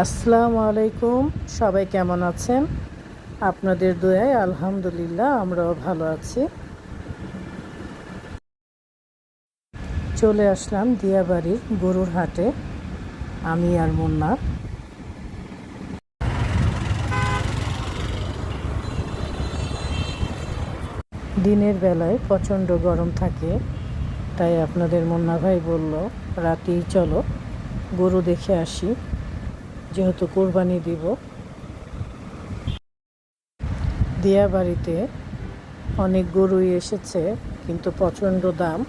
আসসালামু আলাইকুম। সবাই কেমন আছেন? আপনাদের দয়ায় আলহামদুলিল্লাহ আমরাও ভালো আছি। চলে আসলাম দিয়াবাড়ির গরুর হাটে, আমি আর মুন্না। দিনের বেলায় প্রচণ্ড গরম থাকে, তাই আপনাদের মুন্না ভাই বলল রাতেই চলো গরু দেখে আসি, যেহেতু কোরবানি দিব। দিয়াবাড়িতে অনেক গরুই এসেছে, কিন্তু প্রচণ্ড দাম।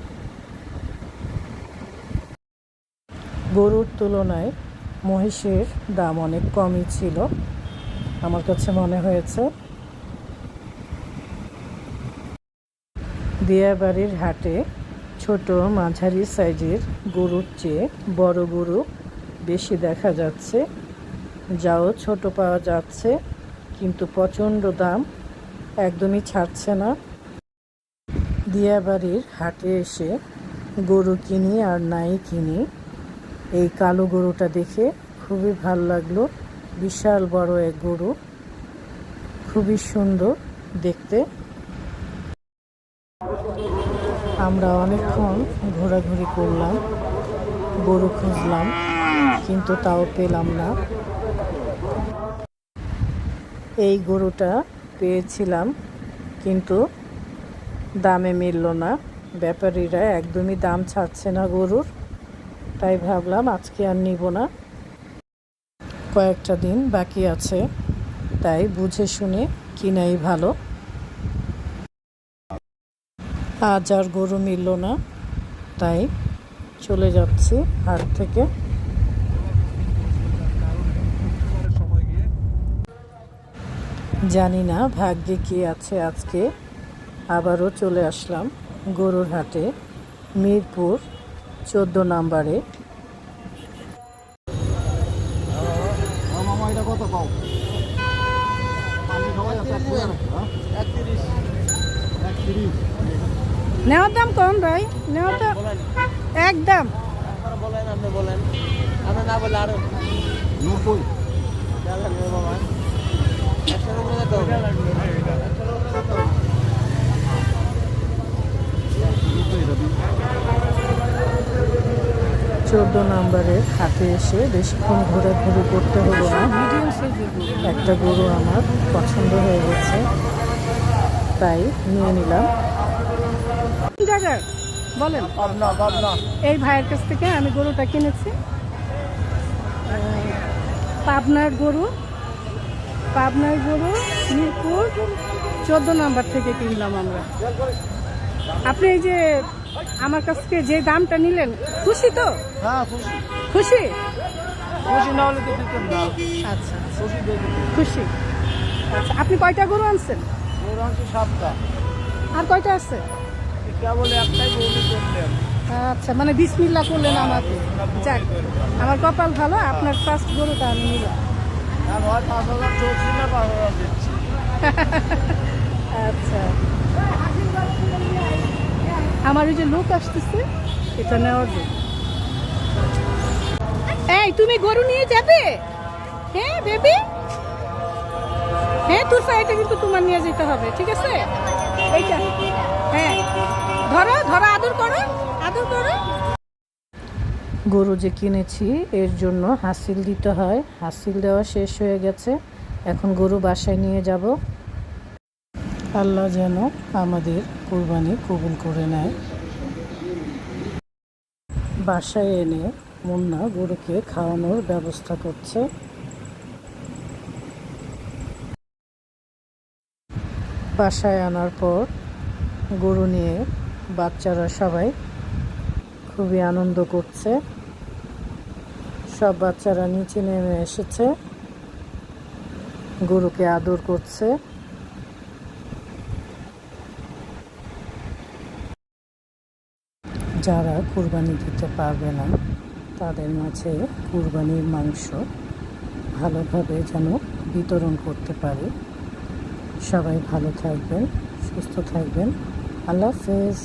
গরুর তুলনায় মহিষের দাম অনেক কমই ছিল আমার কাছে মনে হয়েছে। দিয়াবাড়ির হাটে ছোট মাঝারি সাইজের গরুর চেয়ে বড় গরু বেশি দেখা যাচ্ছে, যাও ছোট পাওয়া যাচ্ছে, কিন্তু প্রচণ্ড দাম, একদমই ছাড়ছে না। দিয়াবাড়ির হাটে এসে গরু কিনি আর নাই কিনি, এই কালো গরুটা দেখে খুবই ভালো লাগলো। বিশাল বড় এক গরু, খুবই সুন্দর দেখতে। আমরা অনেকক্ষণ ঘোরাঘুরি করলাম, গরু খুঁজলাম, কিন্তু তাও পেলাম না। এই গরুটা পেয়েছিলাম, কিন্তু দামে মিলল না। ব্যাপারীরা একদমই দাম ছাড়ছে না গরুর, তাই ভাবলাম আজকে আর নিব না, কয়েকটা দিন বাকি আছে, তাই বুঝে শুনে কিনাই ভালো। আজ আর গরু মিলল না, তাই চলে যাচ্ছি হাট থেকে। জানি না ভাগ্যে কি আছে, আজকে আবারও চলে আসলাম গরুর হাটে, মিরপুর 14 নম্বরে। নেওয়ার দাম কম ভাই, নেওয়ার দাম একদম বলেন, আপনি না বলে আরো 90 14 নম্বরের হাটে এসে বেশিক্ষণ ঘোরাঘুরি করতে হলো না। একটা গরু আমার পছন্দ হয়ে গেছে, তাই নিয়ে নিলাম। বলেন, এই ভাইয়ের কাছ থেকে আমি গরুটা কিনেছি। পাবনার গরু মিরপুর 14 নম্বর থেকে কিনলাম আমরা। আপনি এই যে আমার কাছ থেকে যে দামটা নিলেন, খুশি তো? হ্যাঁ খুশি না হলে তো দিতেন না। আচ্ছা, খুশি। আচ্ছা, আপনি কয়টা গরু আনছেন? ওর আনছি 7টা। আর কয়টা আছে? কেবল একটাই গরু করলেন। আচ্ছা, মানে বিসমিল্লাহ করলেন আমাকে। যাক, আমার কপাল ভালো, আপনার ফার্স্ট গরুটা আমি নিলাম। আর 5,000 চলছি না, 5,000 দিচ্ছি। আচ্ছা, আমার ওই যে লোক আসতেছে, এটা নেওয়ার জন্য। এই, তুমি গরু নিয়ে যাবে? হ্যাঁ বেবি, হ্যাঁ তোর সাইডে কিন্তু তোমার নিয়ে যেতে হবে, ঠিক আছে? এইটা হ্যাঁ, ধরো ধরো, আদর করো। গরু যে কিনেছি এর জন্য হাসিল দিতে হয়, হাসিল দেওয়া শেষ হয়ে গেছে, এখন গরু বাসায় নিয়ে যাব। আল্লাহ যেন আমাদের কুরবানি কবুল করে নেয়। বাসায় এনে মুন্না গরুকে খাওয়ানোর ব্যবস্থা করছে। বাসায় আনার পর গরু নিয়ে বাচ্চারা সবাই খুবই আনন্দ করছে। সব বাচ্চারা নিচে নেমে এসেছে, গরুকে আদর করছে। যারা কুরবানি দিতে পারবে না তাদের মাঝে কুরবানির মাংস ভালোভাবে যেন বিতরণ করতে পারে। সবাই ভালো থাকবেন, সুস্থ থাকবেন। আল্লাহ হাফেজ।